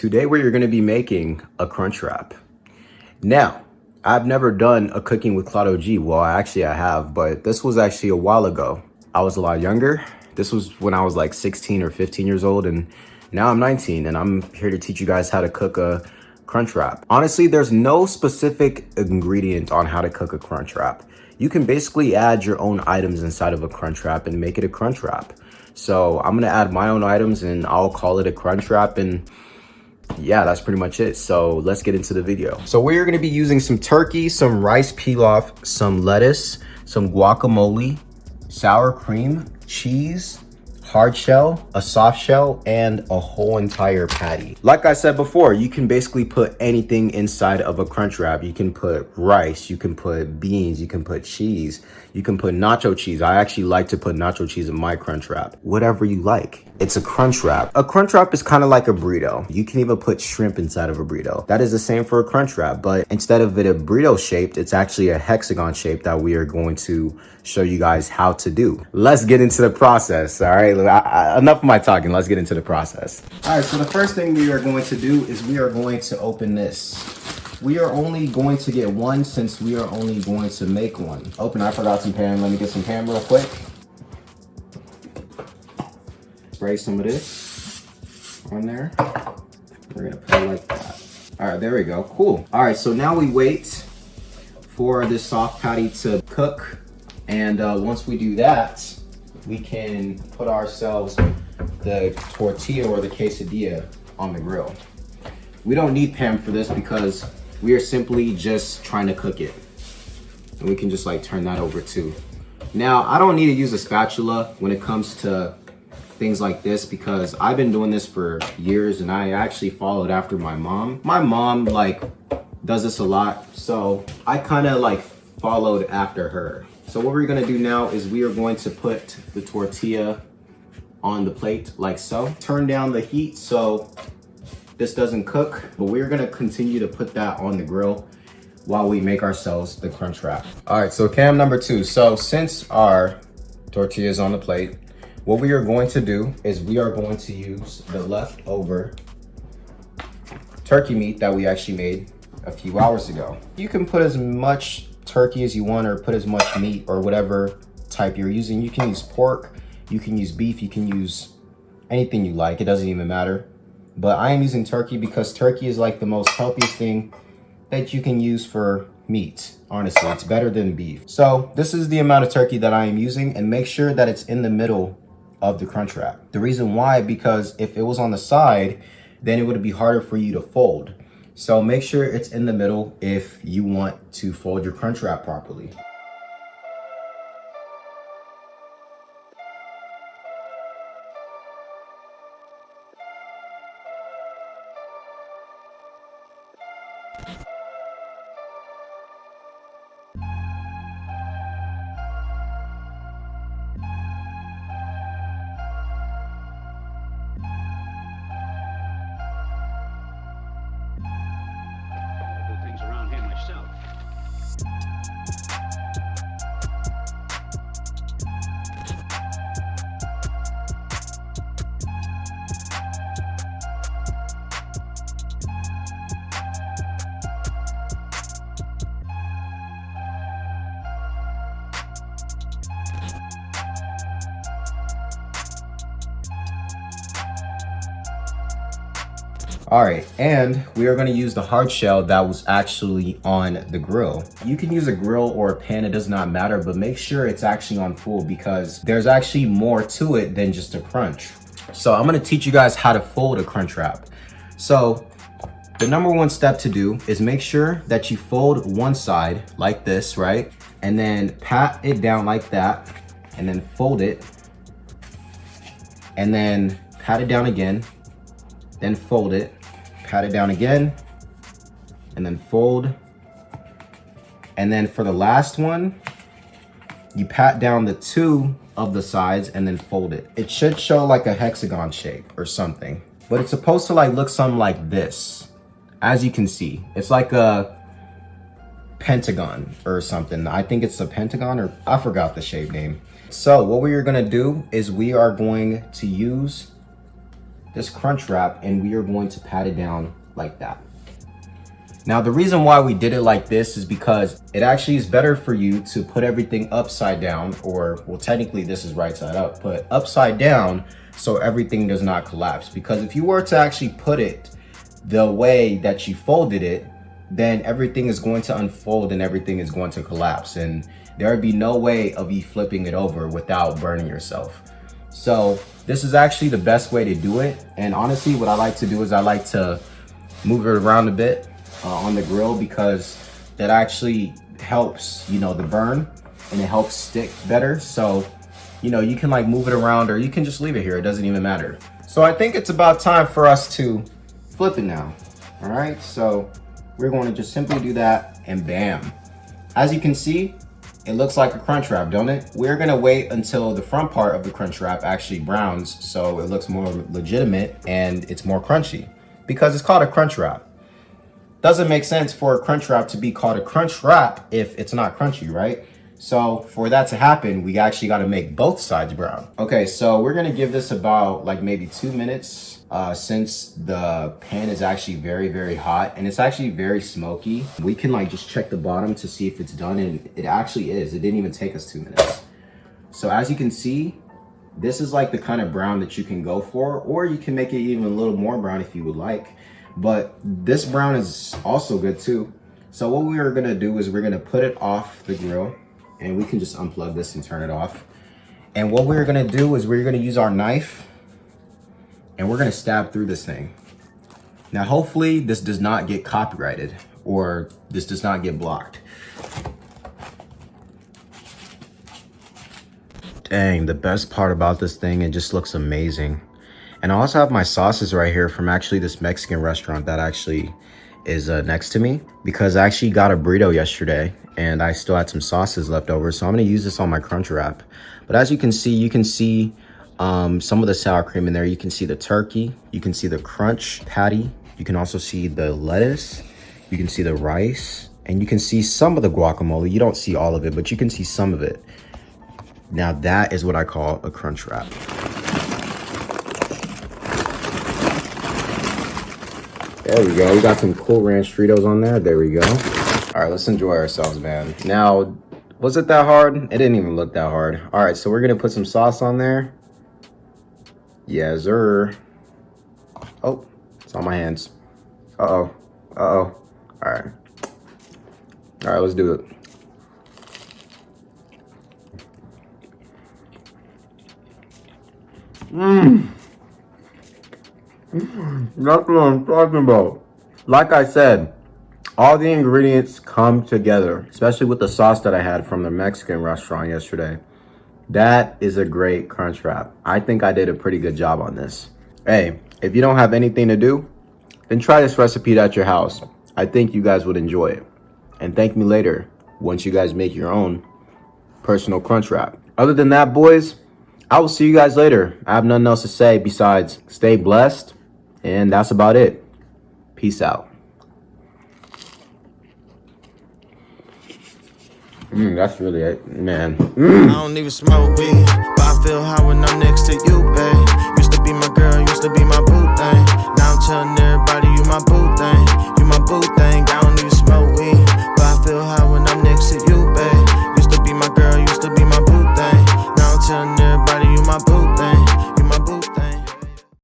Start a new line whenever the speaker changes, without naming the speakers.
Today we're going to be making a crunch wrap. Now, I've never done a cooking with Claudio G. Well, actually I have, but this was actually a while ago. I was a lot younger. This was when I was like 16 or 15 years old, and now I'm 19 and I'm here to teach you guys how to cook a crunch wrap. Honestly, there's no specific ingredient on how to cook a crunch wrap. You can basically add your own items inside of a crunch wrap and make it a crunch wrap. So I'm gonna add my own items and I'll call it a crunch wrap, and yeah, that's pretty much it. So let's get into the video. So we're gonna be using some turkey, some rice pilaf, some lettuce, some guacamole, sour cream, cheese, hard shell, a soft shell, and a whole entire patty. Like I said before, you can basically put anything inside of a crunch wrap. You can put rice, you can put beans, you can put cheese, you can put nacho cheese. I actually like to put nacho cheese in my crunch wrap. Whatever you like. It's a crunch wrap. A crunch wrap is kind of like a burrito. You can even put shrimp inside of a burrito. That is the same for a crunch wrap, but instead of it a burrito shaped, it's actually a hexagon shape that we are going to show you guys how to do. Let's get into the process, all right? Enough of my talking, let's get into the process. All right, so the first thing we are going to do is we are going to open this. We are only going to get one since we are only going to make one. Open, I forgot some Pam. Let me get some Pam real quick. Spray some of this on there. We're gonna put it like that. All right, there we go, cool. All right, so now we wait for this soft patty to cook. And once we do that, we can put ourselves the tortilla or the quesadilla on the grill. We don't need Pam for this because we are simply just trying to cook it. And we can just like turn that over too. Now, I don't need to use a spatula when it comes to things like this because I've been doing this for years and I actually followed after my mom. My mom like does this a lot, so I kind of like followed after her. So what we're gonna do now is we are going to put the tortilla on the plate like so. Turn down the heat so this doesn't cook, but we're gonna continue to put that on the grill while we make ourselves the crunch wrap. All right, so cam number 2. So since our tortilla is on the plate, what we are going to do is we are going to use the leftover turkey meat that we actually made a few hours ago. You can put as much turkey as you want or put as much meat or whatever type you're using. You can use pork, you can use beef, you can use anything you like. It doesn't even matter. But I am using turkey because turkey is like the most healthiest thing that you can use for meat. Honestly, it's better than beef. So this is the amount of turkey that I am using, and make sure that it's in the middle of the crunch wrap. The reason why, because if it was on the side, then it would be harder for you to fold. So make sure it's in the middle if you want to fold your crunch wrap properly. All right, and we are gonna use the hard shell that was actually on the grill. You can use a grill or a pan, it does not matter, but make sure it's actually on full because there's actually more to it than just a crunch. So I'm gonna teach you guys how to fold a crunch wrap. So the number one step to do is make sure that you fold one side like this, right? And then pat it down like that, and then fold it, and then pat it down again, then fold it, pat it down again, and then fold. And then for the last one, you pat down the two of the sides and then fold it. It should show like a hexagon shape or something, but it's supposed to like look something like this. As you can see, it's like a pentagon or something. I think it's a pentagon, or I forgot the shape name. So what we are gonna do is we are going to use this crunch wrap and we are going to pat it down like that. Now, the reason why we did it like this is because it actually is better for you to put everything upside down, or, well, technically this is right side up, but upside down so everything does not collapse. Because if you were to actually put it the way that you folded it, then everything is going to unfold and everything is going to collapse. And there would be no way of you flipping it over without burning yourself. So this is actually the best way to do it. And honestly, what I like to do is I like to move it around a bit on the grill, because that actually helps, you know, the burn, and it helps stick better. So, you know, you can like move it around, or you can just leave it here. It doesn't even matter. So I think it's about time for us to flip it now. All right, so we're going to just simply do that, and bam. As you can see, it looks like a crunch wrap, don't it? We're gonna wait until the front part of the crunch wrap actually browns, so it looks more legitimate and it's more crunchy, because it's called a crunch wrap. Doesn't make sense for a crunch wrap to be called a crunch wrap if it's not crunchy, right? So for that to happen, we actually got to make both sides brown. Okay, so we're gonna give this about like maybe 2 minutes, since the pan is actually very, very hot, and it's actually very smoky. We can like just check the bottom to see if it's done, and it actually is. It didn't even take us 2 minutes. So as you can see, this is like the kind of brown that you can go for, or you can make it even a little more brown if you would like. But this brown is also good too. So what we are gonna do is we're gonna put it off the grill, and we can just unplug this and turn it off. And what we're gonna do is we're gonna use our knife, and we're gonna stab through this thing. Now, hopefully this does not get copyrighted, or this does not get blocked. Dang, the best part about this thing, it just looks amazing. And I also have my sauces right here from actually this Mexican restaurant that actually is next to me, because I actually got a burrito yesterday and I still had some sauces left over. So I'm gonna use this on my crunch wrap. But as you can see some of the sour cream in there. You can see the turkey, you can see the crunch patty, you can also see the lettuce, you can see the rice, and you can see some of the guacamole. You don't see all of it, but you can see some of it. Now that is what I call a crunch wrap. There we go. We got some Cool Ranch Fritos on there. There we go. All right, let's enjoy ourselves, man. Now, was it that hard? It didn't even look that hard. All right, so we're gonna put some sauce on there. Yes, sir. Oh, it's on my hands. Uh-oh. Uh-oh. All right. All right, let's do it. That's what I'm talking about. Like I said, all the ingredients come together, especially with the sauce that I had from the Mexican restaurant yesterday. That is a great crunch wrap. I think I did a pretty good job on this. Hey, if you don't have anything to do, then try this recipe at your house. I think you guys would enjoy it. And thank me later once you guys make your own personal crunch wrap. Other than that, boys, I will see you guys later. I have nothing else to say besides stay blessed. And that's about it. Peace out. That's really it, man.
I don't even smoke weed, but I feel high when I'm next to you, babe. Used to be my girl, used to be my boo thing. Now I'm telling everybody you my boo thing. You my boo thing.